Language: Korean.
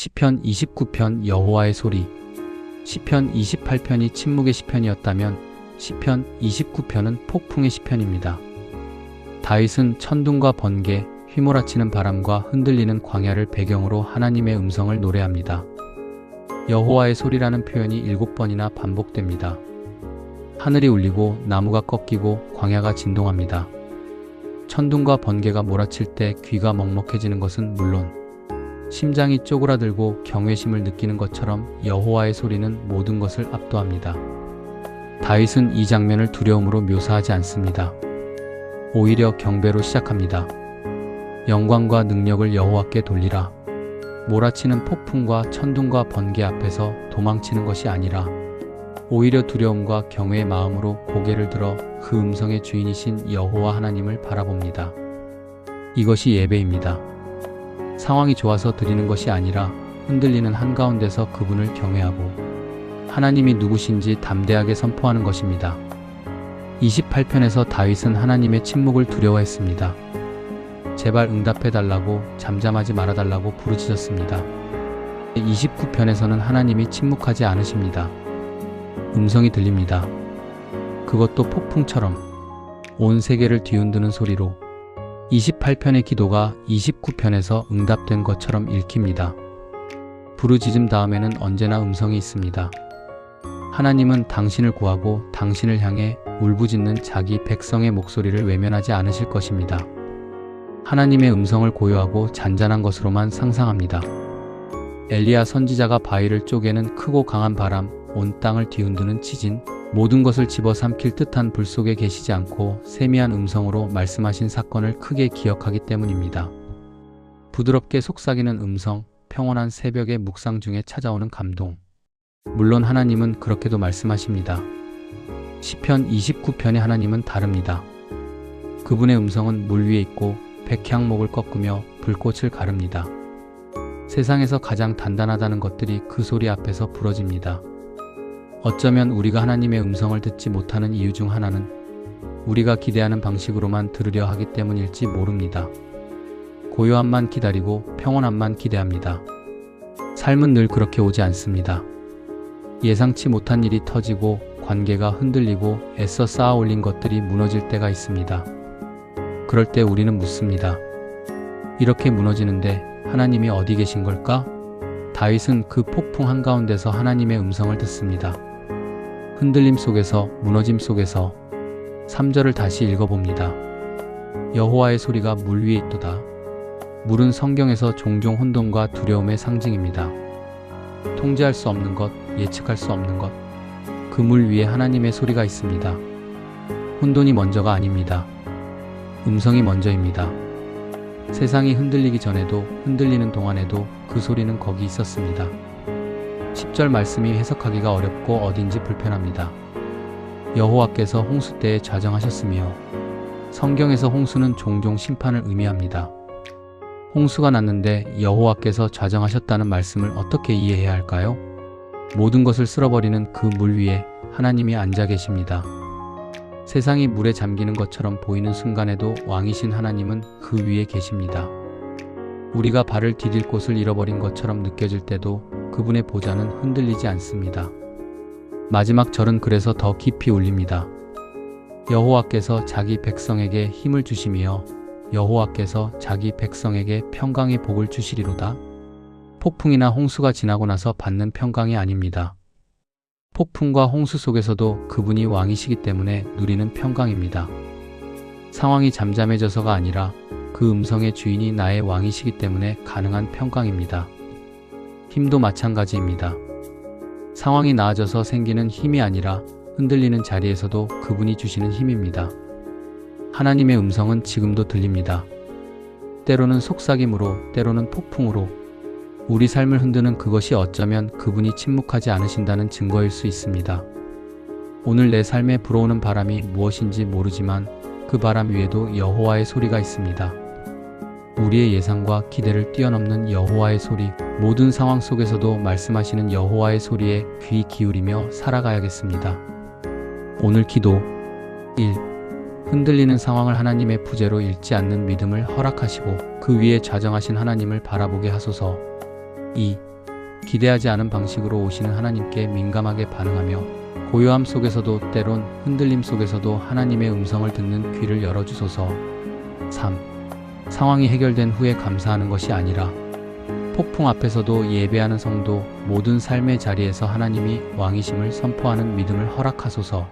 시편 29편 여호와의 소리. 시편 28편이 침묵의 시편이었다면 시편 29편은 폭풍의 시편입니다. 다윗은 천둥과 번개, 휘몰아치는 바람과 흔들리는 광야를 배경으로 하나님의 음성을 노래합니다. 여호와의 소리라는 표현이 7번이나 반복됩니다. 하늘이 울리고 나무가 꺾이고 광야가 진동합니다. 천둥과 번개가 몰아칠 때 귀가 먹먹해지는 것은 물론 심장이 쪼그라들고 경외심을 느끼는 것처럼 여호와의 소리는 모든 것을 압도합니다. 다윗은 이 장면을 두려움으로 묘사하지 않습니다. 오히려 경배로 시작합니다. 영광과 능력을 여호와께 돌리라. 몰아치는 폭풍과 천둥과 번개 앞에서 도망치는 것이 아니라 오히려 두려움과 경외의 마음으로 고개를 들어 그 음성의 주인이신 여호와 하나님을 바라봅니다. 이것이 예배입니다. 상황이 좋아서 드리는 것이 아니라 흔들리는 한가운데서 그분을 경외하고 하나님이 누구신지 담대하게 선포하는 것입니다. 28편에서 다윗은 하나님의 침묵을 두려워했습니다. 제발 응답해달라고, 잠잠하지 말아달라고 부르짖었습니다. 29편에서는 하나님이 침묵하지 않으십니다. 음성이 들립니다. 그것도 폭풍처럼 온 세계를 뒤흔드는 소리로. 28편의 기도가 29편에서 응답된 것처럼 읽힙니다. 부르짖음 다음에는 언제나 음성이 있습니다. 하나님은 당신을 구하고 당신을 향해 울부짖는 자기 백성의 목소리를 외면하지 않으실 것입니다. 하나님의 음성을 고요하고 잔잔한 것으로만 상상합니다. 엘리야 선지자가 바위를 쪼개는 크고 강한 바람, 온 땅을 뒤흔드는 지진, 모든 것을 집어삼킬 듯한 불 속에 계시지 않고 세미한 음성으로 말씀하신 사건을 크게 기억하기 때문입니다. 부드럽게 속삭이는 음성, 평온한 새벽의 묵상 중에 찾아오는 감동. 물론 하나님은 그렇게도 말씀하십니다. 시편 29편의 하나님은 다릅니다. 그분의 음성은 물 위에 있고 백향목을 꺾으며 불꽃을 가릅니다. 세상에서 가장 단단하다는 것들이 그 소리 앞에서 부러집니다. 어쩌면 우리가 하나님의 음성을 듣지 못하는 이유 중 하나는 우리가 기대하는 방식으로만 들으려 하기 때문일지 모릅니다. 고요함만 기다리고 평온함만 기대합니다. 삶은 늘 그렇게 오지 않습니다. 예상치 못한 일이 터지고 관계가 흔들리고 애써 쌓아 올린 것들이 무너질 때가 있습니다. 그럴 때 우리는 묻습니다. 이렇게 무너지는데 하나님이 어디 계신 걸까? 다윗은 그 폭풍 한가운데서 하나님의 음성을 듣습니다. 흔들림 속에서, 무너짐 속에서 3절을 다시 읽어봅니다. 여호와의 소리가 물 위에 있도다. 물은 성경에서 종종 혼돈과 두려움의 상징입니다. 통제할 수 없는 것, 예측할 수 없는 것. 그 물 위에 하나님의 소리가 있습니다. 혼돈이 먼저가 아닙니다. 음성이 먼저입니다. 세상이 흔들리기 전에도, 흔들리는 동안에도 그 소리는 거기 있었습니다. 10절 말씀이 해석하기가 어렵고 어딘지 불편합니다. 여호와께서 홍수 때에 좌정하셨으며, 성경에서 홍수는 종종 심판을 의미합니다. 홍수가 났는데 여호와께서 좌정하셨다는 말씀을 어떻게 이해해야 할까요? 모든 것을 쓸어버리는 그 물 위에 하나님이 앉아 계십니다. 세상이 물에 잠기는 것처럼 보이는 순간에도 왕이신 하나님은 그 위에 계십니다. 우리가 발을 디딜 곳을 잃어버린 것처럼 느껴질 때도 그분의 보좌는 흔들리지 않습니다. 마지막 절은 그래서 더 깊이 울립니다. 여호와께서 자기 백성에게 힘을 주시며 여호와께서 자기 백성에게 평강의 복을 주시리로다. 폭풍이나 홍수가 지나고 나서 받는 평강이 아닙니다. 폭풍과 홍수 속에서도 그분이 왕이시기 때문에 누리는 평강입니다. 상황이 잠잠해져서가 아니라 그 음성의 주인이 나의 왕이시기 때문에 가능한 평강입니다. 힘도 마찬가지입니다. 상황이 나아져서 생기는 힘이 아니라 흔들리는 자리에서도 그분이 주시는 힘입니다. 하나님의 음성은 지금도 들립니다. 때로는 속삭임으로, 때로는 폭풍으로. 우리 삶을 흔드는 그것이 어쩌면 그분이 침묵하지 않으신다는 증거일 수 있습니다. 오늘 내 삶에 불어오는 바람이 무엇인지 모르지만 그 바람 위에도 여호와의 소리가 있습니다. 우리의 예상과 기대를 뛰어넘는 여호와의 소리, 모든 상황 속에서도 말씀하시는 여호와의 소리에 귀 기울이며 살아가야겠습니다. 오늘 기도 1. 흔들리는 상황을 하나님의 부재로 읽지 않는 믿음을 허락하시고 그 위에 좌정하신 하나님을 바라보게 하소서. 2. 기대하지 않은 방식으로 오시는 하나님께 민감하게 반응하며 고요함 속에서도 때론 흔들림 속에서도 하나님의 음성을 듣는 귀를 열어주소서. 3. 상황이 해결된 후에 감사하는 것이 아니라 폭풍 앞에서도 예배하는 성도, 모든 삶의 자리에서 하나님이 왕이심을 선포하는 믿음을 허락하소서.